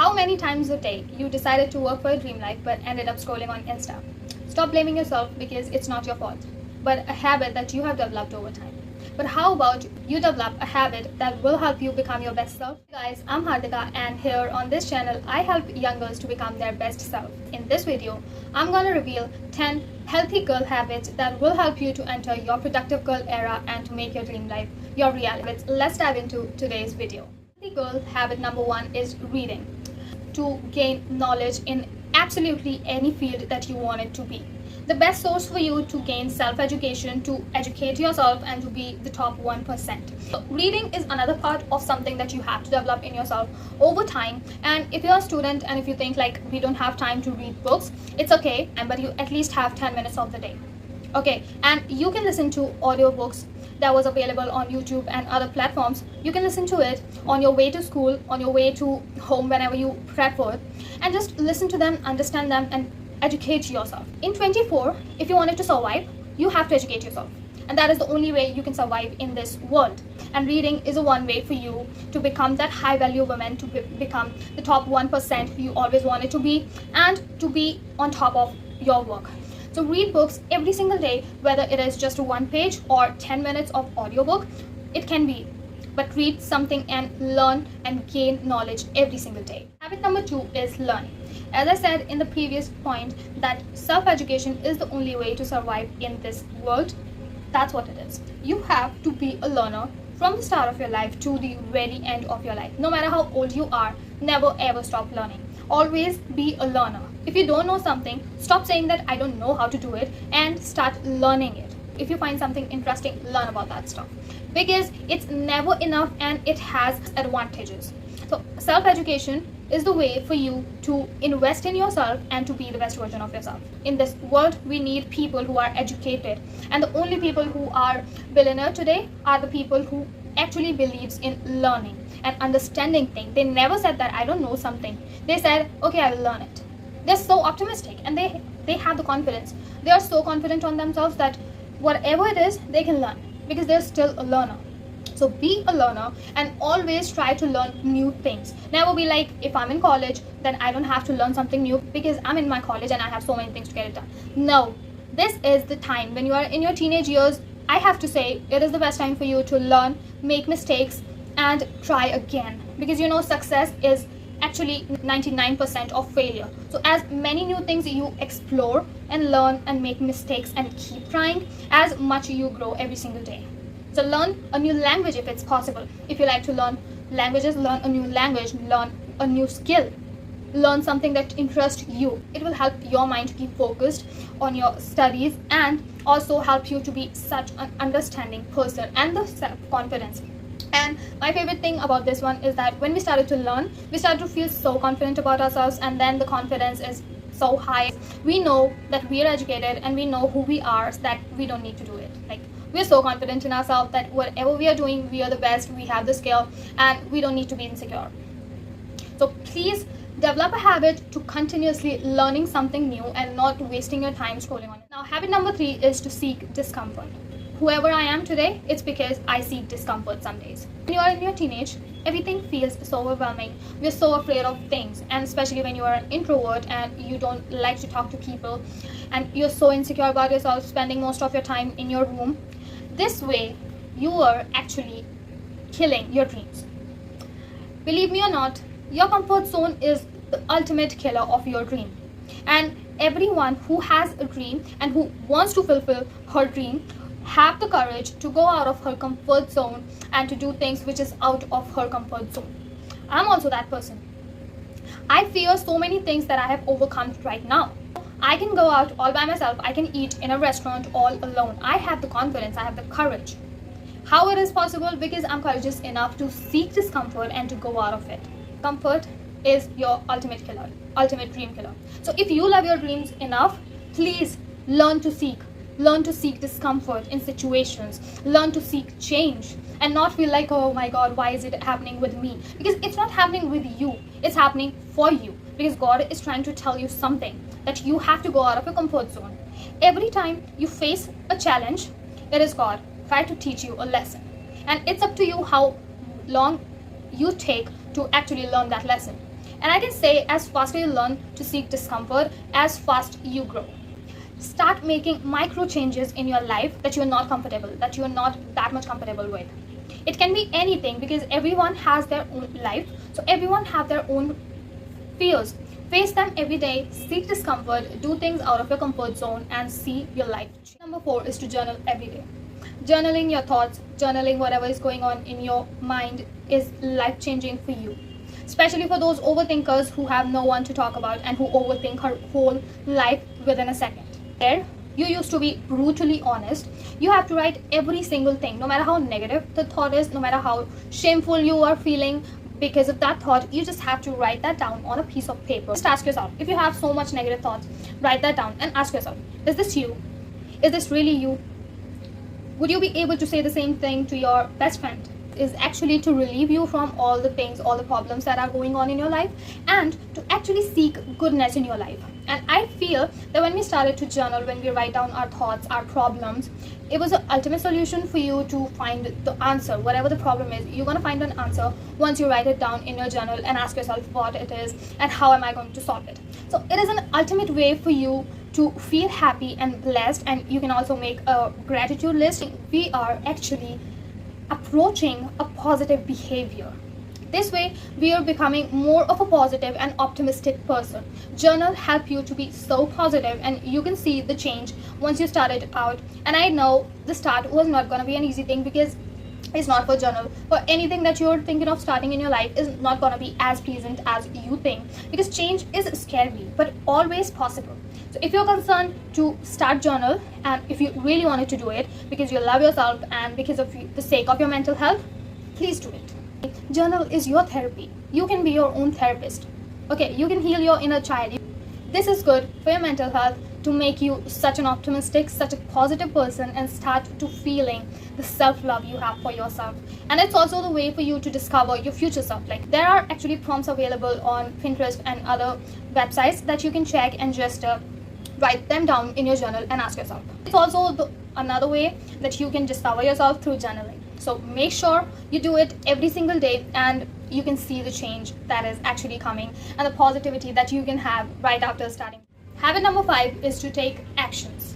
How many times a day you decided to work for a dream life but ended up scrolling on Insta? Stop blaming yourself because it's not your fault, but a habit that you have developed over time. But how about you develop a habit that will help you become your best self? Hey guys, I'm Hardika, and here on this channel, I help young girls to become their best self. In this video, I'm gonna reveal 10 healthy girl habits that will help you to enter your productive girl era and to make your dream life your reality. Let's dive into today's video. Healthy girl habit number 1 is reading. To gain knowledge in absolutely any field that you want it to be. The best source for you to gain self-education, to educate yourself and to be the top 1%. So reading is another part of something that you have to develop in yourself over time. And if you're a student and if you think like we don't have time to read books, it's okay, but you at least have 10 minutes of the day. Okay, and you can listen to audiobooks that was available on YouTube and other platforms. You can listen to it on your way to school, on your way to home, whenever you prep for it, and just listen to them, understand them, and educate yourself. In 24, if you wanted to survive, you have to educate yourself, and that is the only way you can survive in this world. And reading is a one way for you to become that high value woman, to become the top 1% you always wanted to be, and to be on top of your work. So read books every single day, whether it is just 1 page or 10 minutes of audiobook, it can be. But read something and learn and gain knowledge every single day. Habit number 2 is learning. As I said in the previous point, that self-education is the only way to survive in this world. That's what it is. You have to be a learner from the start of your life to the very end of your life. No matter how old you are, never ever stop learning. Always be a learner. If you don't know something, stop saying that I don't know how to do it and start learning it. If you find something interesting, learn about that stuff, because it's never enough and it has advantages. So self-education is the way for you to invest in yourself and to be the best version of yourself. In this world, we need people who are educated, and the only people who are billionaire today are the people who actually believes in learning and understanding things. They never said that I don't know something. They said, okay, I will learn it. They're so optimistic, and they have the confidence. They are so confident on themselves that whatever it is, they can learn, because they're still a learner. So be a learner and always try to learn new things. Never be like, if I'm in college, then I don't have to learn something new because I'm in my college and I have so many things to get it done. No, this is the time when you are in your teenage years. I have to say, it is the best time for you to learn, make mistakes, and try again. Because you know, success is actually 99% of failure. So as many new things you explore and learn and make mistakes and keep trying, as much you grow every single day. So learn a new language if it's possible. If you like to learn languages, learn a new language, learn a new skill. Learn something that interests you. It will help your mind to keep focused on your studies and also help you to be such an understanding person and the self-confidence. And my favorite thing about this one is that when we started to learn, we started to feel so confident about ourselves, and then the confidence is so high. We know that we are educated and we know who we are, so that we don't need to do it. Like, we're so confident in ourselves that whatever we are doing, we are the best, we have the skill, and we don't need to be insecure. So please develop a habit to continuously learning something new and not wasting your time scrolling on it. Now, habit number 3 is to seek discomfort. Whoever I am today, it's because I seek discomfort some days. When you are in your teenage, everything feels so overwhelming. We're so afraid of things, and especially when you are an introvert and you don't like to talk to people and you're so insecure about yourself, spending most of your time in your room. This way, you are actually killing your dreams. Believe me or not, your comfort zone is the ultimate killer of your dream. And everyone who has a dream and who wants to fulfill her dream have the courage to go out of her comfort zone and to do things which is out of her comfort zone. I'm also that person. I fear so many things that I have overcome right now. I can go out all by myself. I can eat in a restaurant all alone. I have the confidence. I have the courage. How it is possible? Because I'm courageous enough to seek discomfort and to go out of it. Comfort is your ultimate killer, ultimate dream killer. So if you love your dreams enough, please learn to seek. Learn to seek discomfort in situations. Learn to seek change and not feel like, oh my God, why is it happening with me? Because it's not happening with you. It's happening for you. Because God is trying to tell you something, that you have to go out of your comfort zone. Every time you face a challenge, it is God trying to teach you a lesson. And it's up to you how long you take to actually learn that lesson. And I can say, as fast as you learn to seek discomfort, as fast you grow. Start making micro changes in your life that you're not comfortable, that you're not that much comfortable with. It can be anything, because everyone has their own life, so everyone have their own fears. Face them every day, seek discomfort, do things out of your comfort zone, and see your life change. Number 4 is to journal every day. Journaling your thoughts, journaling whatever is going on in your mind is life changing for you. Especially for those overthinkers who have no one to talk about and who overthink her whole life within a second. There, you used to be brutally honest. You have to write every single thing, no matter how negative the thought is, no matter how shameful you are feeling because of that thought. You just have to write that down on a piece of paper. Just ask yourself, if you have so much negative thoughts, write that down and ask yourself, is this you? Is this really you? Would you be able to say the same thing to your best friend? Is actually to relieve you from all the things, all the problems that are going on in your life, and to actually seek goodness in your life. And I feel that when we started to journal, when we write down our thoughts, our problems, it was an ultimate solution for you to find the answer. Whatever the problem is, you're going to find an answer once you write it down in your journal and ask yourself what it is and how am I going to solve it. So it is an ultimate way for you to feel happy and blessed, and you can also make a gratitude list. We are actually approaching a positive behavior. This way we are becoming more of a positive and optimistic person. Journal help you to be so positive, and you can see the change once you started out. And I know the start was not going to be an easy thing, because it's not for journal. For anything that you're thinking of starting in your life is not going to be as pleasant as you think, because change is scary but always possible. So if you're concerned to start journal, and if you really wanted to do it because you love yourself and because of the sake of your mental health, please do it. Journal is your therapy. You can be your own therapist. Okay, you can heal your inner child. This is good for your mental health, to make you such an optimistic, such a positive person, and start to feeling the self-love you have for yourself. And it's also the way for you to discover your future self. Like, there are actually prompts available on Pinterest and other websites that you can check and just write them down in your journal and ask yourself. It's also another way that you can discover yourself through journaling. So make sure you do it every single day, and you can see the change that is actually coming and the positivity that you can have right after starting. Habit number 5 is to take actions.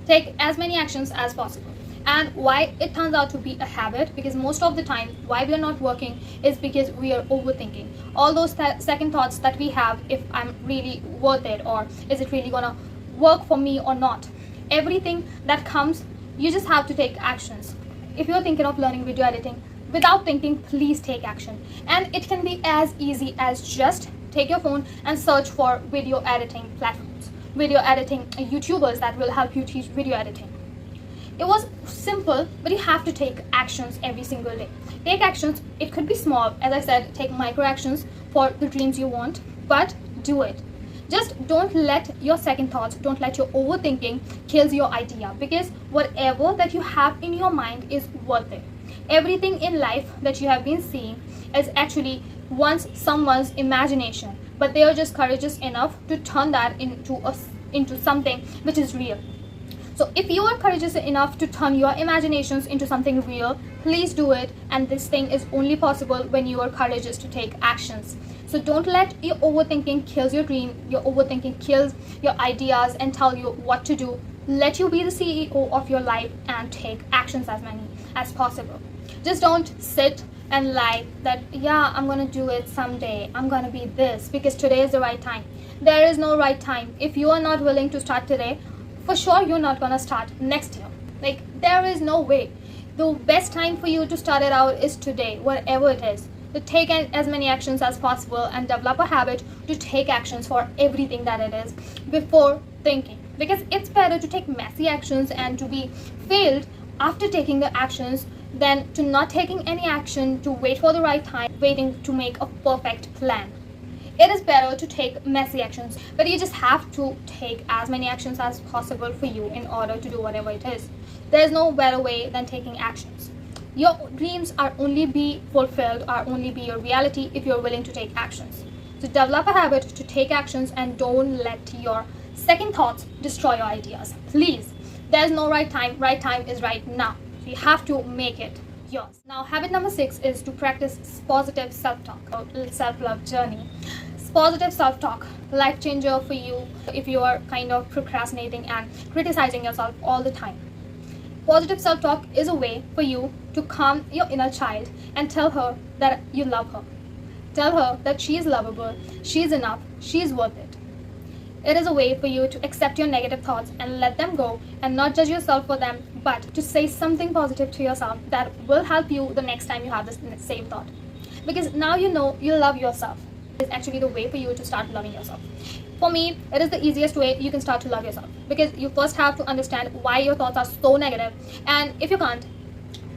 Take as many actions as possible. And why it turns out to be a habit, because most of the time why we are not working is because we are overthinking. All those second thoughts that we have, if I'm really worth it, or is it really gonna work for me or not. Everything that comes, you just have to take actions. If you're thinking of learning video editing, without thinking, please take action. And it can be as easy as just take your phone and search for video editing platforms, video editing YouTubers that will help you teach video editing. It was simple, but you have to take actions every single day. Take actions. It could be small. As I said, take micro actions for the dreams you want, but do it. Just don't let your second thoughts, don't let your overthinking kills your idea, because whatever that you have in your mind is worth it. Everything in life that you have been seeing is actually once someone's imagination, but they are just courageous enough to turn that into something which is real. So if you are courageous enough to turn your imaginations into something real, please do it. And this thing is only possible when you are courageous to take actions. So don't let your overthinking kills your dream, your overthinking kills your ideas and tell you what to do. Let you be the CEO of your life and take actions as many as possible. Just don't sit and lie that, yeah, I'm going to do it someday. I'm going to be this because today is the right time. There is no right time. If you are not willing to start today, for sure you're not going to start next year. Like, there is no way. The best time for you to start it out is today, whatever it is. To take as many actions as possible and develop a habit to take actions for everything that it is before thinking. Because it's better to take messy actions and to be failed after taking the actions than to not taking any action, to wait for the right time, waiting to make a perfect plan. It is better to take messy actions, but you just have to take as many actions as possible for you in order to do whatever it is. There's no better way than taking actions. Your dreams are only be fulfilled, are only be your reality if you're willing to take actions. So develop a habit to take actions and don't let your second thoughts destroy your ideas. Please, there's no right time. Right time is right now. So you have to make it yours. Now, habit number 6 is to practice positive self-talk or self-love journey. Positive self-talk, life changer for you if you are kind of procrastinating and criticizing yourself all the time. Positive self-talk is a way for you to calm your inner child and tell her that you love her. Tell her that she is lovable, she is enough, she is worth it. It is a way for you to accept your negative thoughts and let them go and not judge yourself for them, but to say something positive to yourself that will help you the next time you have this same thought. Because now you know you love yourself. It's actually the way for you to start loving yourself. For me, it is the easiest way you can start to love yourself, because you first have to understand why your thoughts are so negative. And if you can't,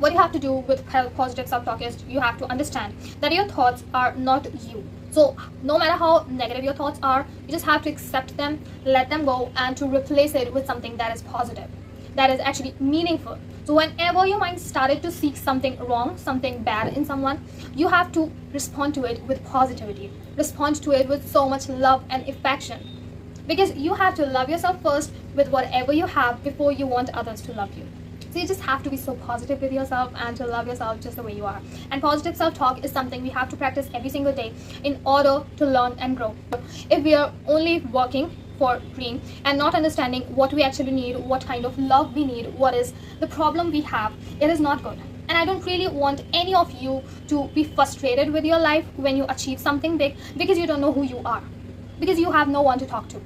what you have to do with positive self-talk is you have to understand that your thoughts are not you. So no matter how negative your thoughts are, you just have to accept them, let them go, and to replace it with something that is positive, that is actually meaningful. So whenever your mind started to seek something wrong, something bad in someone, you have to respond to it with positivity. Respond to it with so much love and affection. Because you have to love yourself first with whatever you have before you want others to love you. So you just have to be so positive with yourself and to love yourself just the way you are. And positive self-talk is something we have to practice every single day in order to learn and grow. If we are only working for dream and not understanding what we actually need, what kind of love we need, what is the problem we have, it is not good. And I don't really want any of you to be frustrated with your life when you achieve something big, because you don't know who you are, because you have no one to talk to.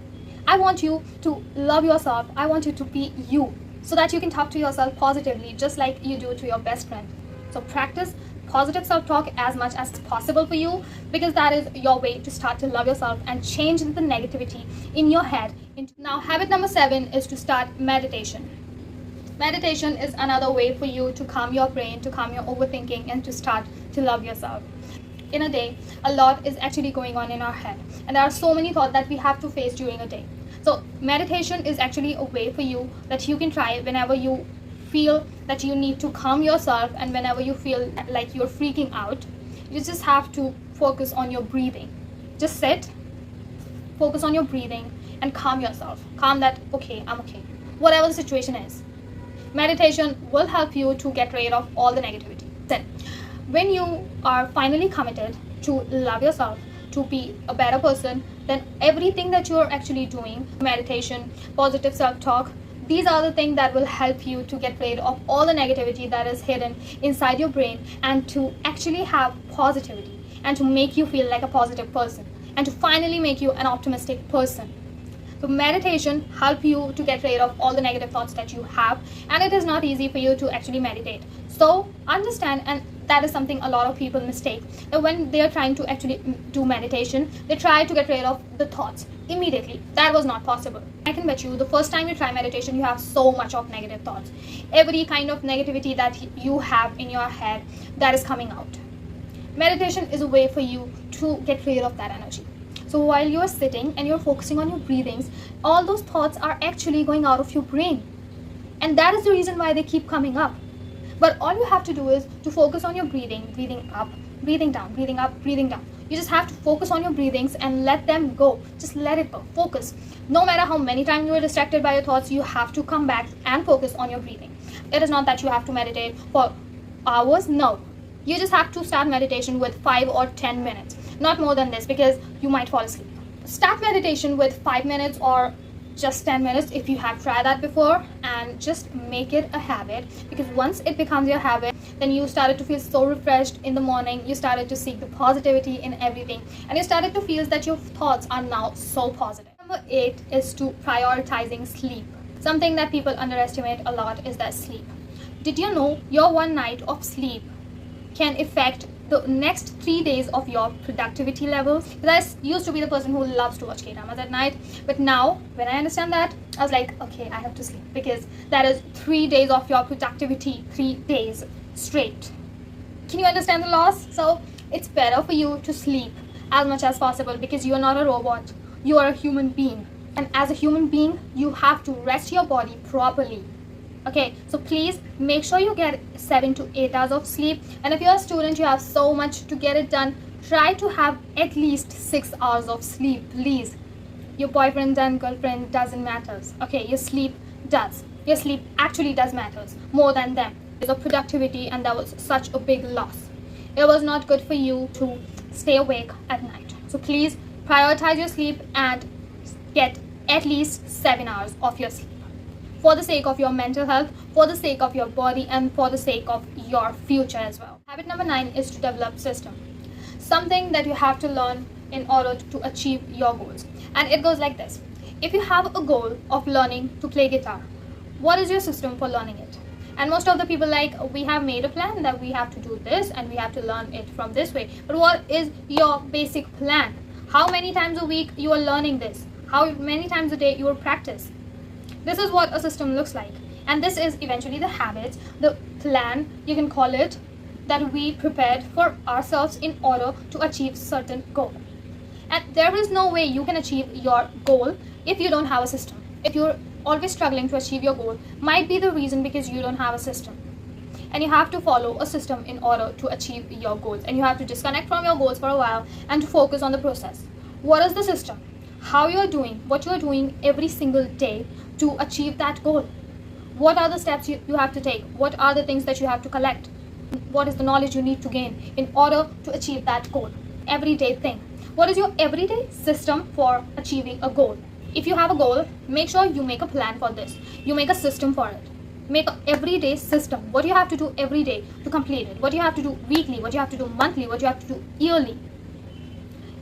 I want you to love yourself. I want you to be you, so that you can talk to yourself positively, just like you do to your best friend. So practice positive self-talk as much as possible for you, because that is your way to start to love yourself and change the negativity in your head. Now, habit number 7 is to start meditation. Meditation is another way for you to calm your brain, to calm your overthinking, and to start to love yourself. In a day, a lot is actually going on in our head, and there are so many thoughts that we have to face during a day. So meditation is actually a way for you that you can try whenever you feel that you need to calm yourself, and whenever you feel like you're freaking out. You just have to focus on your breathing. Just sit, focus on your breathing, and calm yourself. Calm that, okay, I'm okay, whatever the situation is. Meditation will help you to get rid of all the negativity. Then when you are finally committed to love yourself, to be a better person, then everything that you're actually doing, meditation, positive self-talk, these are the things that will help you to get rid of all the negativity that is hidden inside your brain, and to actually have positivity, and to make you feel like a positive person, and to finally make you an optimistic person. So meditation helps you to get rid of all the negative thoughts that you have, and it is not easy for you to actually meditate. So understand, and that is something a lot of people mistake, that when they are trying to actually do meditation, they try to get rid of the thoughts immediately. That was not possible. I can bet you the first time you try meditation, you have so much of negative thoughts. Every kind of negativity that you have in your head, that is coming out. Meditation is a way for you to get rid of that energy. So while you're sitting and you're focusing on your breathings, all those thoughts are actually going out of your brain. And that is the reason why they keep coming up. But all you have to do is to focus on your breathing, breathing up, breathing down, breathing up, breathing down. You just have to focus on your breathings and let them go. Just let it go. Focus. No matter how many times you are distracted by your thoughts, you have to come back and focus on your breathing. It is not that you have to meditate for hours. No. You just have to start meditation with 5 or 10 minutes. Not more than this, because you might fall asleep. Start meditation with 5 minutes or just 10 minutes if you have tried that before, and just make it a habit, because once it becomes your habit, then you started to feel so refreshed in the morning. You started to seek the positivity in everything, and you started to feel that your thoughts are now so positive. Number 8 is to prioritizing sleep. Something that people underestimate a lot is that sleep. Did you know your one night of sleep can affect the next 3 days of your productivity levels? Because I used to be the person who loves to watch K-dramas at night, but now when I understand that, I was like, okay, I have to sleep, because that is 3 days of your productivity, 3 days straight. Can you understand the loss? So it's better for you to sleep as much as possible, because you are not a robot, you are a human being, and as a human being, you have to rest your body properly. Okay, so please make sure you get 7 to 8 hours of sleep. And if you're a student, you have so much to get it done, try to have at least 6 hours of sleep, please. Your boyfriend and girlfriend doesn't matter. Okay, your sleep does. Your sleep actually does matters more than them. There's a productivity, and that was such a big loss. It was not good for you to stay awake at night. So please Prioritize your sleep and get at least 7 hours of your sleep for the sake of your mental health, for the sake of your body, and for the sake of your future as well. Habit number 9 is to develop system. Something that you have to learn in order to achieve your goals. And it goes like this. If you have a goal of learning to play guitar, what is your system for learning it? And most of the people we have made a plan that we have to do this and we have to learn it from this way. But what is your basic plan? How many times a week you are learning this? How many times a day you will practice? This is what a system looks like. And this is eventually the habits, the plan, you can call it, that we prepared for ourselves in order to achieve certain goal. And there is no way you can achieve your goal if you don't have a system. If you're always struggling to achieve your goal, might be the reason because you don't have a system. And you have to follow a system in order to achieve your goals. And you have to disconnect from your goals for a while and to focus on the process. What is the system? How you are doing, what you are doing every single day to achieve that goal. What are the steps you have to take? What are the things that you have to collect? What is the knowledge you need to gain in order to achieve that goal? Everyday thing. What is your everyday system for achieving a goal? If you have a goal, make sure you make a plan for this. You make a system for it. Make an everyday system. What you have to do every day to complete it. What you have to do weekly. What you have to do monthly. What you have to do yearly.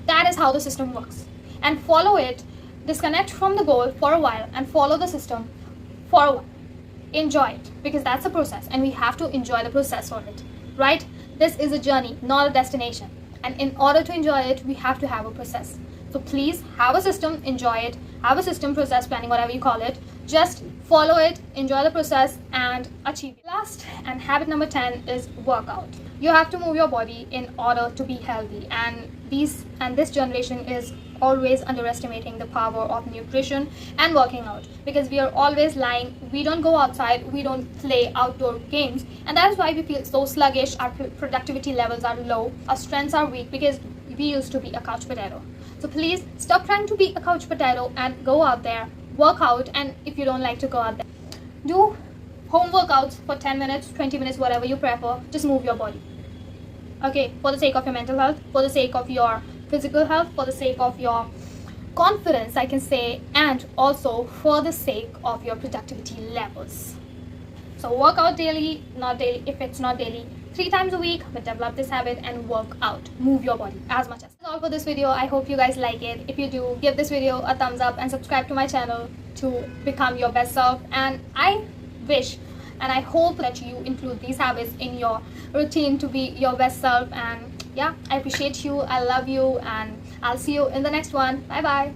That is how the system works. And follow it. Disconnect from the goal for a while and follow the system for a while. Enjoy it because that's a process and we have to enjoy the process for it. Right? This is a journey, not a destination. And in order to enjoy it, we have to have a process. So please have a system, enjoy it, have a system, process, planning, whatever you call it. Just follow it, enjoy the process and achieve it. Last and habit number 10 is workout. You have to move your body in order to be healthy, and this generation is always underestimating the power of nutrition and working out because we are always lying. We don't go outside, we don't play outdoor games, and that's why we feel so sluggish. Our productivity levels are low, our strengths are weak because we used to be a couch potato. So please stop trying to be a couch potato and go out there, work out. And if you don't like to go out there, do home workouts for 10 minutes, 20 minutes, whatever you prefer. Just move your body. Okay, for the sake of your mental health, for the sake of your physical health, for the sake of your confidence, I can say, and also for the sake of your productivity levels. So work out daily, not daily. If it's not daily, 3 times a week, but develop this habit and work out. Move your body as much as. That's all for this video. I hope you guys like it. If you do, give this video a thumbs up and subscribe to my channel to become your best self. And I wish and I hope that you include these habits in your routine to be your best self. And yeah, I appreciate you, I love you, and I'll see you in the next one. Bye bye.